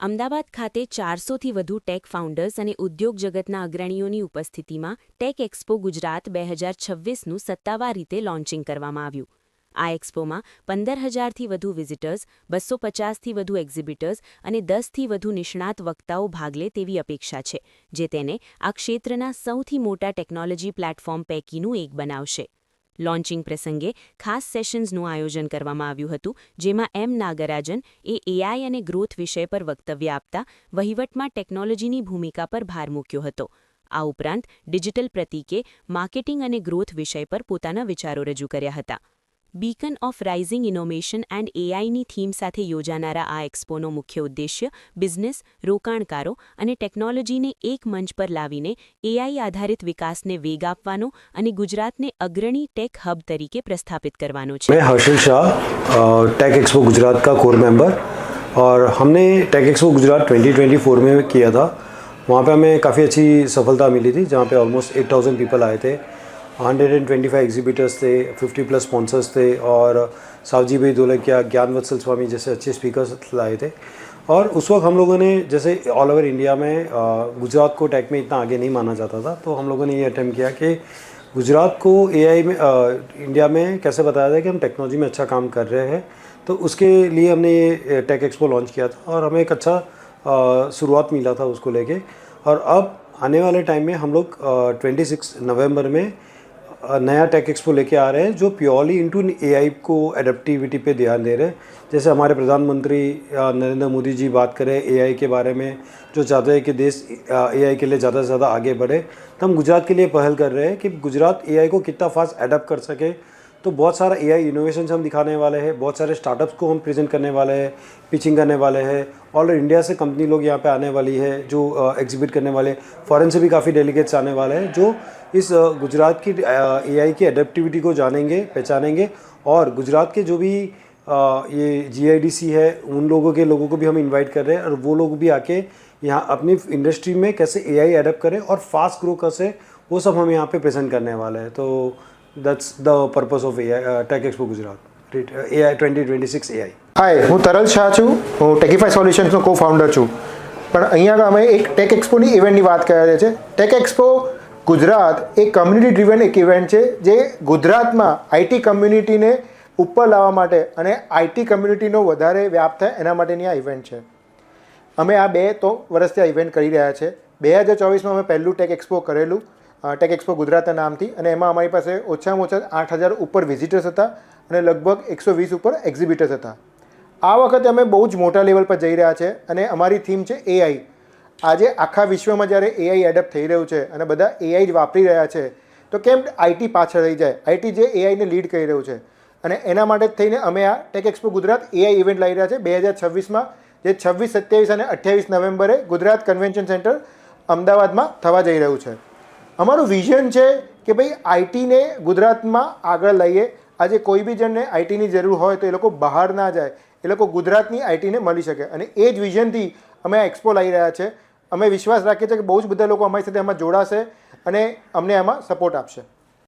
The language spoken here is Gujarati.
અમદાવાદ ખાતે 400થી વધુ ટેક ફાઉન્ડર્સ અને ઉદ્યોગ જગતના અગ્રણીઓની ઉપસ્થિતિમાં ટેક એક્સપો ગુજરાત 2026નું સત્તાવાર રીતે લોન્ચિંગ કરવામાં આવ્યું. આ એક્સપોમાં 15,000થી વધુ વિઝિટર્સ, 250થી વધુ એક્ઝિબિટર્સ અને 10થી વધુ નિષ્ણાત વક્તાઓ ભાગ લે તેવી અપેક્ષા છે, જે તેને આ ક્ષેત્રના સૌથી મોટા ટેકનોલોજી પ્લેટફોર્મ પૈકીનું એક બનાવશે. લોન્ચિંગ પ્રસંગે ખાસ સેશન્સનું આયોજન કરવામાં આવ્યું હતું, જેમાં એમ નાગરાજન એઆઈ અને ગ્રોથ વિષય પર વક્તવ્ય આપતા વહીવટમાં ટેકનોલોજીની ભૂમિકા પર ભાર મૂક્યો હતો. આ ઉપરાંત ડિજિટલ પ્રતીકે માર્કેટિંગ અને ગ્રોથ વિષય પર પોતાના વિચારો રજૂ કર્યા હતા. Beacon of rising innovation and એઆઈની થીમ સાથે યોજાનારા આ એક્સપોનો મુખ્ય ઉદ્દેશ્ય બિઝનેસ, રોકાણકારો અને ટેકનોલોજીને એક મંચ પર લાવીને એઆઈ આધારિત વિકાસને વેગ આપવાનો અને ગુજરાતને અગ્રણી ટેક હબ તરીકે પ્રસ્થાપિત કરવાનો છે. मैं हर्षल शाह, टेक एक्सपो गुजरात का कोर मेंबर, और हमने टेक एक्सपो गुजरात 2024 में किया था. वहाँ पे हमें काफ़ी अच्छी सफलता मिली थी, जहाँ पे ऑलमोस्ट 8,000 पीपल आए थे. 125 एग्जीबिटर्स थे, 50+ स्पॉन्सर्स थे, और सावजी भाई ढोलकिया, ज्ञान वत्सल स्वामी जैसे अच्छे स्पीकर्स लाए थे. और उस वक्त हम लोगों ने, जैसे ऑल ओवर इंडिया में गुजरात को टेक में इतना आगे नहीं माना जाता था, तो हम लोगों ने ये अटेम्प्ट किया कि गुजरात को एआई में इंडिया में कैसे बताया जाए कि हम टेक्नोलॉजी में अच्छा काम कर रहे हैं. तो उसके लिए हमने ये टेक एक्सपो लॉन्च किया था, और हमें एक अच्छा शुरुआत मिला था उसको लेके. और अब आने वाले टाइम में हम लोग 26 नवंबर में नया टेक एक्सपो लेके आ रहे हैं, जो प्योरली इनटू एआई को एडेप्टिविटी पे ध्यान दे रहे हैं. जैसे हमारे प्रधानमंत्री नरेंद्र मोदी जी बात करें एआई के बारे में, जो चाहते हैं कि देश एआई के लिए ज़्यादा से ज़्यादा आगे बढ़े, तो हम गुजरात के लिए पहल कर रहे हैं कि गुजरात एआई को कितना फास्ट एडप्ट कर सके. तो बहुत सारा एआई इनोवेशन हम दिखाने वाले हैं, बहुत सारे स्टार्टअप्स को हम प्रेजेंट करने वाले हैं, पिचिंग करने वाले हैं. ऑल इंडिया से कंपनी लोग यहाँ पे आने वाली है, जो एग्जिबिट करने वाले. फॉरेन से भी काफ़ी डेलीगेट्स आने वाले हैं, जो इस गुजरात की एआई की एडेप्टिविटी को जानेंगे, पहचानेंगे. और गुजरात के जो भी ये जीआईडीसी है, उन लोगों को भी हम इनवाइट कर रहे हैं, और वो लोग भी आके यहाँ अपनी इंडस्ट्री में कैसे एआई एडेप्ट करें और फास्ट ग्रो कैसे, वो सब हम यहाँ पे प्रेजेंट करने वाले हैं. तो that's the purpose of AI tech expo Gujarat AI 2026 AI. Hi, હું તરલ શાહ છું. હું ટેકીફાઈ સોલ્યુશન્સનો કો ફાઉન્ડર છું. પણ અહીંયા અમે એક ટેક એક્સપોની ઇવેન્ટની વાત કરી રહ્યા છે. ટેક એક્સપો ગુજરાત એક કમ્યુનિટી ડ્રીવન એક ઇવેન્ટ છે, જે ગુજરાતમાં આઈટી કમ્યુનિટીને ઉપર લાવવા માટે અને આઈટી કમ્યુનિટીનો વધારે વ્યાપ થાય એના માટેની આ ઇવેન્ટ છે. અમે આ 2 વર્ષથી આ ઇવેન્ટ કરી રહ્યા છે. 2024માં અમે પહેલું ટેક એક્સપો કરેલું, ટેક એક્સપો ગુજરાતના નામથી, અને એમાં અમારી પાસે ઓછામાં ઓછા 8,000 ઉપર વિઝિટર્સ હતા અને લગભગ 120 ઉપર એક્ઝિબિટર્સ હતા. આ વખતે અમે બહુ જ મોટા લેવલ પર જઈ રહ્યા છે, અને અમારી થીમ છે એઆઈ. આજે આખા વિશ્વમાં જ્યારે એઆઈ એડપ્ટ થઈ રહ્યું છે અને બધા એઆઈ જ વાપરી રહ્યા છે, તો કેમ આઈટી પાછળ રહી જાય? આઈટી જે એઆઈને લીડ કરી રહ્યું છે, અને એના માટે જ થઈને અમે આ tech expo Gujarat AI event લાવી રહ્યા છે 2026માં, જે 26, 27 અને 28 નવેમ્બરે ગુજરાત કન્વેન્શન સેન્ટર અમદાવાદમાં થવા જઈ રહ્યું છે. અમારું વિઝન છે કે ભાઈ આઈટીને ગુજરાતમાં આગળ લઈએ. આજે કોઈ બી જણને આઈટીની જરૂર હોય તો એ લોકો બહાર ના જાય, એ લોકો ગુજરાતની આઈટીને મળી શકે, અને એ જ વિઝનથી અમે આ એક્સપો લાવી રહ્યા છે. અમે વિશ્વાસ રાખીએ છીએ કે બહુ જ બધા લોકો અમારી સાથે આમાં જોડાશે અને અમને આમાં સપોર્ટ આપશે.